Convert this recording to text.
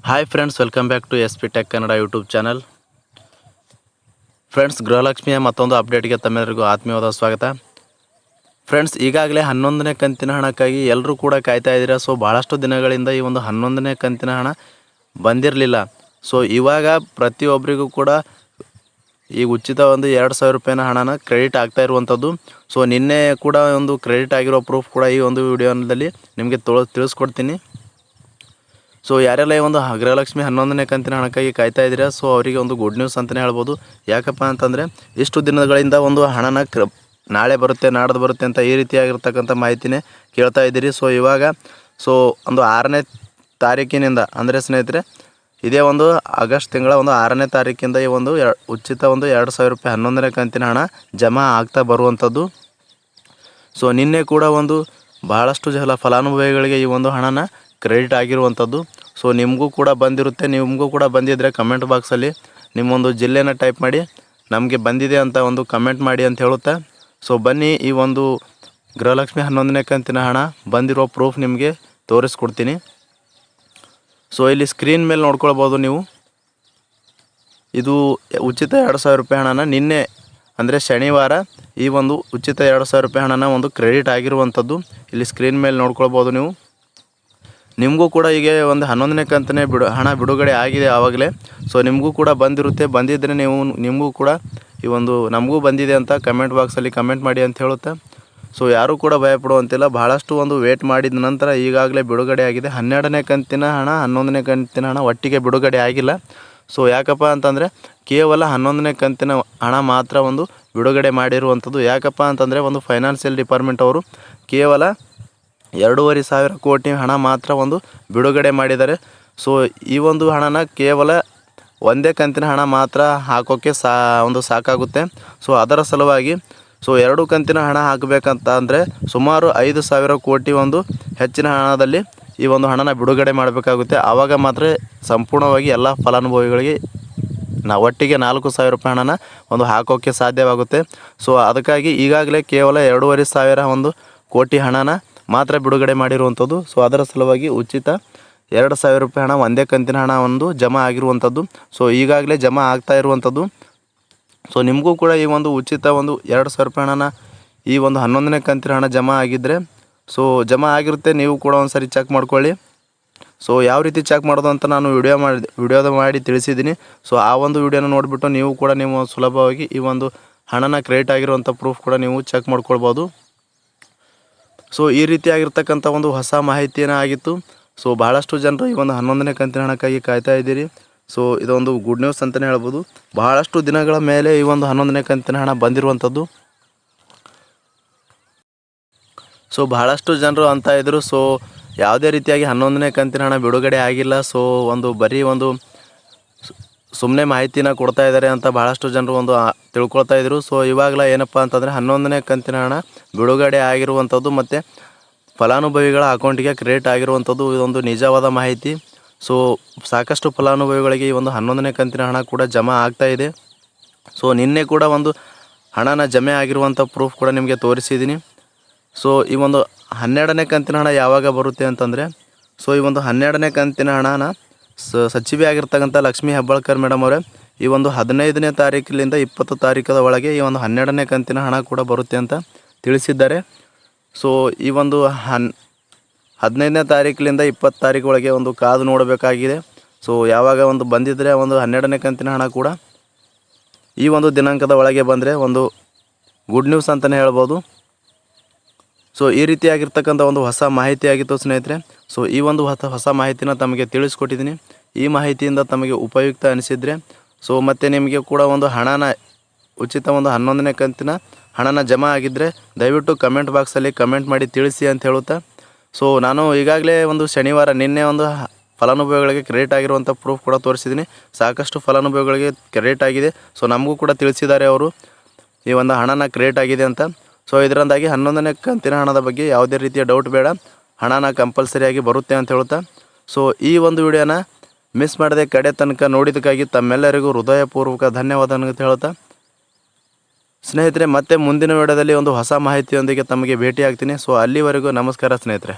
Hi friends, welcome back to SP Tech Kannada YouTube channel. Friends, ಗೃಹಲಕ್ಷ್ಮಿಯ ಮತ್ತೊಂದು ಅಪ್ಡೇಟ್ಗೆ ತಮ್ಮೆಲ್ಲರಿಗೂ ಆತ್ಮೀಯವಾದ ಸ್ವಾಗತ. ಫ್ರೆಂಡ್ಸ್, ಈಗಾಗಲೇ 11ನೇ ಕಂತಿನ ಹಣಕ್ಕಾಗಿ ಎಲ್ಲರೂ ಕೂಡ ಕಾಯ್ತಾ ಇದ್ದೀರಾ. ಸೊ ಭಾಳಷ್ಟು ದಿನಗಳಿಂದ ಈ ಒಂದು 11ನೇ ಕಂತಿನ ಹಣ ಬಂದಿರಲಿಲ್ಲ. ಸೊ ಇವಾಗ ಪ್ರತಿಯೊಬ್ಬರಿಗೂ ಕೂಡ ಈ ಉಚಿತ ಒಂದು 2,000 ರೂಪಾಯಿನ ಹಣನ ಕ್ರೆಡಿಟ್ ಆಗ್ತಾ ಇರುವಂಥದ್ದು. ಸೊ ನಿನ್ನೆ ಕೂಡ ಒಂದು ಕ್ರೆಡಿಟ್ ಆಗಿರೋ ಪ್ರೂಫ್ ಕೂಡ ಈ ಒಂದು ವಿಡಿಯೋದಲ್ಲಿ ನಿಮಗೆ ತಿಳಿಸ್ಕೊಡ್ತೀನಿ. ಸೊ ಯಾರೆಲ್ಲ ಈ ಒಂದು ಗೃಹಲಕ್ಷ್ಮಿ 11ನೇ ಕಂತಿನ ಹಣಕ್ಕಾಗಿ ಕಾಯ್ತಾ ಇದ್ದೀರಾ, ಸೊ ಅವರಿಗೆ ಒಂದು ಗುಡ್ ನ್ಯೂಸ್ ಅಂತಲೇ ಹೇಳ್ಬೋದು. ಯಾಕಪ್ಪ ಅಂತಂದರೆ ಇಷ್ಟು ದಿನಗಳಿಂದ ಒಂದು ಹಣನ ನಾಳೆ ಬರುತ್ತೆ, ನಾಡ್ದು ಬರುತ್ತೆ ಅಂತ ಈ ರೀತಿಯಾಗಿರ್ತಕ್ಕಂಥ ಮಾಹಿತಿನೇ ಕೇಳ್ತಾ ಇದ್ದೀರಿ. ಸೊ ಇವಾಗ ಒಂದು 6ನೇ ತಾರೀಕಿನಿಂದ ಅಂದರೆ ಸ್ನೇಹಿತರೆ, ಇದೇ ಒಂದು ಆಗಸ್ಟ್ ತಿಂಗಳ ಒಂದು 6ನೇ ತಾರೀಕಿಂದ ಈ ಒಂದು ಉಚಿತ ಒಂದು 2,000 ರೂಪಾಯಿ 11ನೇ ಕಂತಿನ ಹಣ ಜಮಾ ಆಗ್ತಾ ಬರುವಂಥದ್ದು. ಸೊ ನಿನ್ನೆ ಕೂಡ ಒಂದು ಭಾಳಷ್ಟು ಫಲಾನುಭವಿಗಳಿಗೆ ಈ ಒಂದು ಹಣನ ಕ್ರೆಡಿಟ್ ಆಗಿರುವಂಥದ್ದು. ಸೊ ನಿಮಗೂ ಕೂಡ ಬಂದಿರುತ್ತೆ. ನಿಮಗೂ ಕೂಡ ಬಂದಿದ್ದರೆ ಕಮೆಂಟ್ ಬಾಕ್ಸಲ್ಲಿ ನಿಮ್ಮೊಂದು ಜಿಲ್ಲೆನ ಟೈಪ್ ಮಾಡಿ ನಮಗೆ ಬಂದಿದೆ ಅಂತ ಒಂದು ಕಮೆಂಟ್ ಮಾಡಿ ಅಂತ ಹೇಳುತ್ತಾ, ಸೊ ಬನ್ನಿ ಈ ಒಂದು ಗೃಹಲಕ್ಷ್ಮಿ 11ನೇ ಕಂತಿನ ಹಣ ಬಂದಿರೋ ಪ್ರೂಫ್ ನಿಮಗೆ ತೋರಿಸ್ಕೊಡ್ತೀನಿ. ಸೊ ಇಲ್ಲಿ ಸ್ಕ್ರೀನ್ ಮೇಲೆ ನೋಡ್ಕೊಳ್ಬೋದು ನೀವು. ಇದು ಉಚಿತ 2,000 ರೂಪಾಯಿ ಹಣನ ನಿನ್ನೆ ಅಂದರೆ ಶನಿವಾರ ಈ ಒಂದು ಉಚಿತ 2,000 ರೂಪಾಯಿ ಹಣನ ಒಂದು ಕ್ರೆಡಿಟ್ ಆಗಿರುವಂಥದ್ದು. ಇಲ್ಲಿ ಸ್ಕ್ರೀನ್ ಮೇಲೆ ನೋಡ್ಕೊಳ್ಬೋದು ನೀವು. ನಿಮಗೂ ಕೂಡ ಈಗ ಒಂದು 11ನೇ ಕಂತನೇ ಹಣ ಬಿಡುಗಡೆ ಆಗಿದೆ ಆವಾಗಲೇ. ಸೊ ನಿಮಗೂ ಕೂಡ ಬಂದಿರುತ್ತೆ. ಬಂದಿದ್ದರೆ ನಿಮಗೂ ಕೂಡ ಈ ಒಂದು ನಮಗೂ ಬಂದಿದೆ ಅಂತ ಕಮೆಂಟ್ ಬಾಕ್ಸಲ್ಲಿ ಕಮೆಂಟ್ ಮಾಡಿ ಅಂತ ಹೇಳುತ್ತೆ. ಸೊ ಯಾರೂ ಕೂಡ ಭಯಪಡುವಂತಿಲ್ಲ. ಭಾಳಷ್ಟು ಒಂದು ವೇಟ್ ಮಾಡಿದ ನಂತರ ಈಗಾಗಲೇ ಬಿಡುಗಡೆ ಆಗಿದೆ. 12ನೇ ಕಂತಿನ ಹಣ 11ನೇ ಕಂತಿನ ಹಣ ಒಟ್ಟಿಗೆ ಬಿಡುಗಡೆ ಆಗಿಲ್ಲ. ಸೊ ಯಾಕಪ್ಪ ಅಂತಂದರೆ ಕೇವಲ 11ನೇ ಕಂತಿನ ಹಣ ಮಾತ್ರ ಒಂದು ಬಿಡುಗಡೆ ಮಾಡಿರುವಂಥದ್ದು. ಯಾಕಪ್ಪ ಅಂತಂದರೆ ಒಂದು ಫೈನಾನ್ಷಿಯಲ್ ಡಿಪಾರ್ಟ್ಮೆಂಟ್ ಅವರು ಕೇವಲ 2,500 ಕೋಟಿ ಹಣ ಮಾತ್ರ ಒಂದು ಬಿಡುಗಡೆ ಮಾಡಿದ್ದಾರೆ. ಸೊ ಈ ಒಂದು ಹಣನ ಕೇವಲ ಒಂದೇ ಕಂತಿನ ಹಣ ಮಾತ್ರ ಹಾಕೋಕ್ಕೆ ಸಾಕಾಗುತ್ತೆ. ಸೊ ಅದರ ಸಲುವಾಗಿ 2 ಕಂತಿನ ಹಣ ಹಾಕಬೇಕಂತ ಅಂದರೆ ಸುಮಾರು 5,000 ಕೋಟಿ ಒಂದು ಹೆಚ್ಚಿನ ಹಣದಲ್ಲಿ ಈ ಒಂದು ಹಣನ ಬಿಡುಗಡೆ ಮಾಡಬೇಕಾಗುತ್ತೆ. ಆವಾಗ ಮಾತ್ರ ಸಂಪೂರ್ಣವಾಗಿ ಎಲ್ಲ ಫಲಾನುಭವಿಗಳಿಗೆ ಒಟ್ಟಿಗೆ 4,000 ರೂಪಾಯಿ ಹಣನ ಒಂದು ಹಾಕೋಕ್ಕೆ ಸಾಧ್ಯವಾಗುತ್ತೆ. ಸೊ ಅದಕ್ಕಾಗಿ ಈಗಾಗಲೇ ಕೇವಲ 2,500 ಒಂದು ಕೋಟಿ ಹಣನ ಮಾತ್ರ ಬಿಡುಗಡೆ ಮಾಡಿರುವಂಥದ್ದು. ಸೊ ಅದರ ಸಲುವಾಗಿ ಉಚಿತ 2,000 ರೂಪಾಯಿ ಹಣ ಒಂದೇ ಕಂತಿನ ಹಣ ಒಂದು ಜಮಾ ಆಗಿರುವಂಥದ್ದು. ಸೊ ಈಗಾಗಲೇ ಜಮಾ ಆಗ್ತಾ ಇರುವಂಥದ್ದು. ಸೊ ನಿಮಗೂ ಕೂಡ ಈ ಒಂದು ಉಚಿತ ಒಂದು 2,000 ರೂಪಾಯಿ ಹಣನ ಈ ಒಂದು 11ನೇ ಕಂತಿನ ಹಣ ಜಮಾ ಆಗಿದ್ದರೆ ಜಮಾ ಆಗಿರುತ್ತೆ. ನೀವು ಕೂಡ ಒಂದು ಸರಿ ಚೆಕ್ ಮಾಡ್ಕೊಳ್ಳಿ. ಸೊ ಯಾವ ರೀತಿ ಚೆಕ್ ಮಾಡೋದು ಅಂತ ನಾನು ವಿಡಿಯೋದ ಮಾಡಿ ತಿಳಿಸಿದ್ದೀನಿ. ಸೊ ಆ ಒಂದು ವಿಡಿಯೋನ ನೋಡಿಬಿಟ್ಟು ನೀವು ಕೂಡ ನೀವು ಸುಲಭವಾಗಿ ಈ ಒಂದು ಹಣನ ಕ್ರೆಡಿಟ್ ಆಗಿರುವಂಥ ಪ್ರೂಫ್ ಕೂಡ ನೀವು ಚೆಕ್ ಮಾಡ್ಕೊಳ್ಬೋದು. ಸೊ ಈ ರೀತಿಯಾಗಿರ್ತಕ್ಕಂಥ ಒಂದು ಹೊಸ ಮಾಹಿತಿಯೇ ಆಗಿತ್ತು. ಸೊ ಭಾಳಷ್ಟು ಜನರು ಈ ಒಂದು 11ನೇ ಕಂತಿನ ಹಣಕ್ಕಾಗಿ ಕಾಯ್ತಾ ಇದ್ದೀರಿ. ಸೊ ಇದೊಂದು ಗುಡ್ ನ್ಯೂಸ್ ಅಂತಲೇ ಹೇಳ್ಬೋದು. ಭಾಳಷ್ಟು ದಿನಗಳ ಮೇಲೆ ಈ ಒಂದು 11ನೇ ಕಂತಿನ ಹಣ ಬಂದಿರುವಂಥದ್ದು. ಸೊ ಭಾಳಷ್ಟು ಜನರು ಅಂತ ಇದ್ದರು, ಸೊ ಯಾವುದೇ ರೀತಿಯಾಗಿ 11ನೇ ಕಂತಿನ ಹಣ ಬಿಡುಗಡೆ ಆಗಿಲ್ಲ. ಸೊ ಬರೀ ಸುಮ್ಮನೆ ಮಾಹಿತಿನ ಕೊಡ್ತಾ ಇದ್ದಾರೆ ಅಂತ ಭಾಳಷ್ಟು ಜನರು ತಿಳ್ಕೊಳ್ತಾ ಇದ್ರು. ಸೊ ಇವಾಗಲ ಏನಪ್ಪ ಅಂತಂದರೆ 11ನೇ ಕಂತಿನ ಹಣ ಬಿಡುಗಡೆ ಆಗಿರುವಂಥದ್ದು ಮತ್ತು ಫಲಾನುಭವಿಗಳ ಅಕೌಂಟಿಗೆ ಕ್ರೆಡಿಟ್ ಆಗಿರುವಂಥದ್ದು ಇದೊಂದು ನಿಜವಾದ ಮಾಹಿತಿ. ಸೊ ಸಾಕಷ್ಟು ಫಲಾನುಭವಿಗಳಿಗೆ ಈ ಒಂದು 11ನೇ ಕಂತಿನ ಹಣ ಕೂಡ ಜಮಾ ಆಗ್ತಾ ಇದೆ. ಸೊ ನಿನ್ನೆ ಕೂಡ ಒಂದು ಹಣನ ಜಮೆ ಆಗಿರುವಂಥ ಪ್ರೂಫ್ ಕೂಡ ನಿಮಗೆ ತೋರಿಸಿದ್ದೀನಿ. ಸೊ ಈ ಒಂದು 12ನೇ ಕಂತಿನ ಹಣ ಯಾವಾಗ ಬರುತ್ತೆ ಅಂತಂದರೆ ಈ ಒಂದು 12ನೇ ಕಂತಿನ ಹಣನ ಸಚಿವೆ ಆಗಿರ್ತಕ್ಕಂಥ ಲಕ್ಷ್ಮೀ ಹೆಬ್ಬಾಳ್ಕರ್ ಮೇಡಮ್ ಅವರೇ ಈ ಒಂದು 15ನೇ ತಾರೀಕಿನಿಂದ 20 ತಾರೀಕದ ಒಳಗೆ ಈ ಒಂದು 12ನೇ ಕಂತಿನ ಹಣ ಕೂಡ ಬರುತ್ತೆ ಅಂತ ತಿಳಿಸಿದ್ದಾರೆ. ಸೊ ಈ ಒಂದು 15ನೇ ತಾರೀಕಿನಿಂದ 20 ತಾರೀಕು ಒಳಗೆ ಒಂದು ಕಾದು ನೋಡಬೇಕಾಗಿದೆ. ಸೊ ಯಾವಾಗ ಒಂದು ಬಂದಿದ್ದರೆ ಒಂದು 12ನೇ ಕಂತಿನ ಹಣ ಕೂಡ ಈ ಒಂದು ದಿನಾಂಕದ ಒಳಗೆ ಬಂದರೆ ಒಂದು ಗುಡ್ ನ್ಯೂಸ್ ಅಂತಲೇ ಹೇಳ್ಬೋದು. ಸೊ ಈ ರೀತಿಯಾಗಿರ್ತಕ್ಕಂಥ ಒಂದು ಹೊಸ ಮಾಹಿತಿ ಆಗಿತ್ತು ಸ್ನೇಹಿತರೆ. ಸೊ ಈ ಒಂದು ಹೊಸ ಮಾಹಿತಿನ ತಮಗೆ ತಿಳಿಸ್ಕೊಟ್ಟಿದ್ದೀನಿ. ಈ ಮಾಹಿತಿಯಿಂದ ತಮಗೆ ಉಪಯುಕ್ತ ಅನಿಸಿದರೆ ಮತ್ತು ನಿಮಗೆ ಕೂಡ ಒಂದು ಹಣನ ಉಚಿತ ಒಂದು 11ನೇ ಕಂತಿನ ಹಣನ ಜಮಾ ಆಗಿದ್ದರೆ ದಯವಿಟ್ಟು ಕಮೆಂಟ್ ಬಾಕ್ಸಲ್ಲಿ ಕಮೆಂಟ್ ಮಾಡಿ ತಿಳಿಸಿ ಅಂತ ಹೇಳುತ್ತಾ, ಸೊ ನಾನು ಈಗಾಗಲೇ ಒಂದು ಶನಿವಾರ ನಿನ್ನೆ ಒಂದು ಫಲಾನುಭವಿಗಳಿಗೆ ಕ್ರೆಡಿಟ್ ಆಗಿರುವಂಥ ಪ್ರೂಫ್ ಕೂಡ ತೋರಿಸಿದ್ದೀನಿ. ಸಾಕಷ್ಟು ಫಲಾನುಭವಿಗಳಿಗೆ ಕ್ರೆಡಿಟ್ ಆಗಿದೆ. ಸೊ ನಮಗೂ ಕೂಡ ತಿಳಿಸಿದ್ದಾರೆ ಅವರು ಈ ಒಂದು ಹಣನ ಕ್ರೆಡಿಟ್ ಆಗಿದೆ ಅಂತ. ಸೊ ಇದರಿಂದಾಗಿ 11ನೇ ಕಂತಿನ ಹಣದ ಬಗ್ಗೆ ಯಾವುದೇ ರೀತಿಯ ಡೌಟ್ ಬೇಡ, ಹಣನ ಕಂಪಲ್ಸರಿಯಾಗಿ ಬರುತ್ತೆ ಅಂತ ಹೇಳುತ್ತಾ, ಸೊ ಈ ಒಂದು ವಿಡಿಯೋನ ಮಿಸ್ ಮಾಡದೆ ಕಡೆ ತನಕ ನೋಡಿದ್ದಕ್ಕಾಗಿ ತಮ್ಮೆಲ್ಲರಿಗೂ ಹೃದಯಪೂರ್ವಕ ಧನ್ಯವಾದ ಅಂತ ಹೇಳುತ್ತಾ ಸ್ನೇಹಿತರೆ, ಮತ್ತೆ ಮುಂದಿನ ವಿಡಿಯೋದಲ್ಲಿ ಒಂದು ಹೊಸ ಮಾಹಿತಿಯೊಂದಿಗೆ ತಮಗೆ ಭೇಟಿ ಆಗ್ತೀನಿ. ಸೊ ಅಲ್ಲಿವರೆಗೂ ನಮಸ್ಕಾರ ಸ್ನೇಹಿತರೆ.